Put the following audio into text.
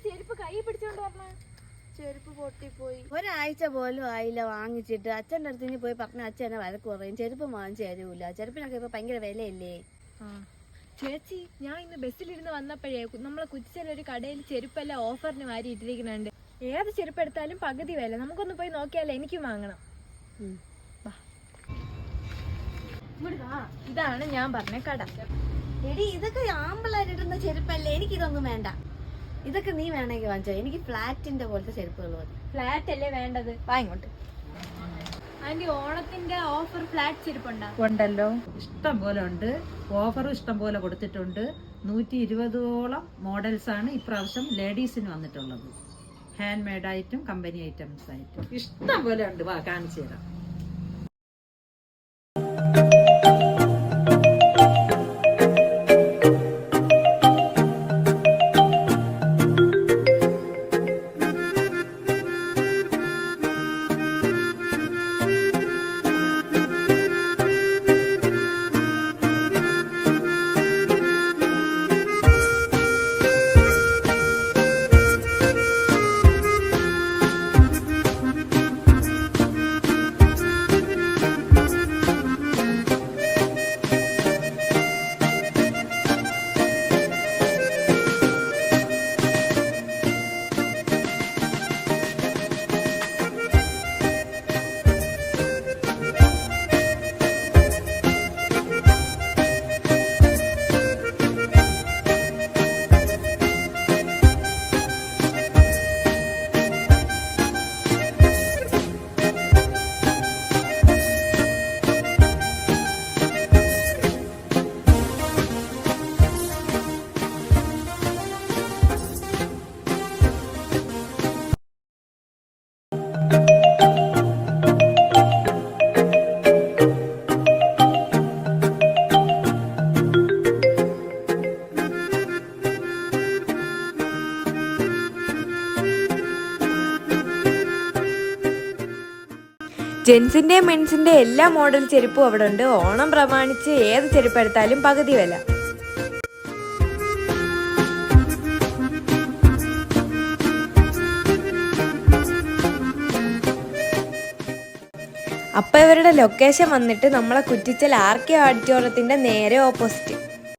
ചെരുപ്പ് കൈ പിടിച്ചോണ്ട് പറഞ്ഞ ചെരുപ്പ് പൊട്ടിപ്പോയി. ഒരാഴ്ച പോലും ആയില്ല വാങ്ങിച്ചിട്ട്. അച്ഛൻ്റെ അടുത്ത് പോയി പറഞ്ഞ അച്ഛൻ എന്നെ വഴക്ക് പറയും. ചെരുപ്പ് വാങ്ങിച്ചു തരൂല. ചെരുപ്പിനൊക്കെ ഇപ്പൊ ഭയങ്കര വിലയല്ലേ. ചേച്ചി, ഞാൻ ഇന്ന് ബസ്സിലിരുന്ന് വന്നപ്പോഴേ നമ്മളെ കുറ്റിച്ചൊരു കടയിൽ ചെരുപ്പെല്ലാം ഓഫറിന് വാരി ഇട്ടിരിക്കുന്നുണ്ട്. ഏത് ചെരുപ്പ് എടുത്താലും പകുതി വില. നമുക്കൊന്ന് പോയി നോക്കിയാലേ. എനിക്കും വാങ്ങണം. ഇതാണ് ഞാൻ പറഞ്ഞ കട. എടി, ഇതൊക്കെ ആമ്പിള്ളേരിടുന്ന ചെരുപ്പല്ലേ. എനിക്കിതൊന്നും വേണ്ട. ഇതൊക്കെ നീ വേണമെങ്കിൽ വാങ്ങിച്ചോ. എനിക്ക് ഫ്ലാറ്റിന്റെ പോലത്തെ ചെരുപ്പുകൾ മതി. ഫ്ലാറ്റ് അല്ലേ വേണ്ടത്? വാ ഇങ്ങോട്ട്. ആന്റി, ഓണത്തിന്റെ ഓഫർ ഫ്ലാറ്റ് ചെരുപ്പുണ്ടോ? ഉണ്ടല്ലോ, ഇഷ്ടം പോലെ ഉണ്ട്. ഓഫറും ഇഷ്ടം പോലെ കൊടുത്തിട്ടുണ്ട്. 120ഓളം മോഡൽസ് ആണ് ഇപ്രാവശ്യം ലേഡീസിന് വന്നിട്ടുള്ളത്. ഹാൻഡ് മെയ്ഡ് ആയിട്ടും കമ്പനി ഐറ്റംസ് ആയിട്ടും ഇഷ്ടം പോലെ ഉണ്ട്. വാ, കാണിച്ചു തരാം. ജെൻസിന്റെ മെൻസിന്റെ എല്ലാ മോഡൽ ചെരുപ്പും അവിടെ ഉണ്ട്. ഓണം പ്രമാണിച്ച് ഏത് ചെരുപ്പ് എടുത്താലും പകുതി വില. അപ്പൊ ഇവരുടെ ലൊക്കേഷൻ വന്നിട്ട് നമ്മളെ കുറ്റിച്ചൽ ആർ കെ ഓഡിറ്റോറിയത്തിന്റെ നേരെ ഓപ്പോസിറ്റ്.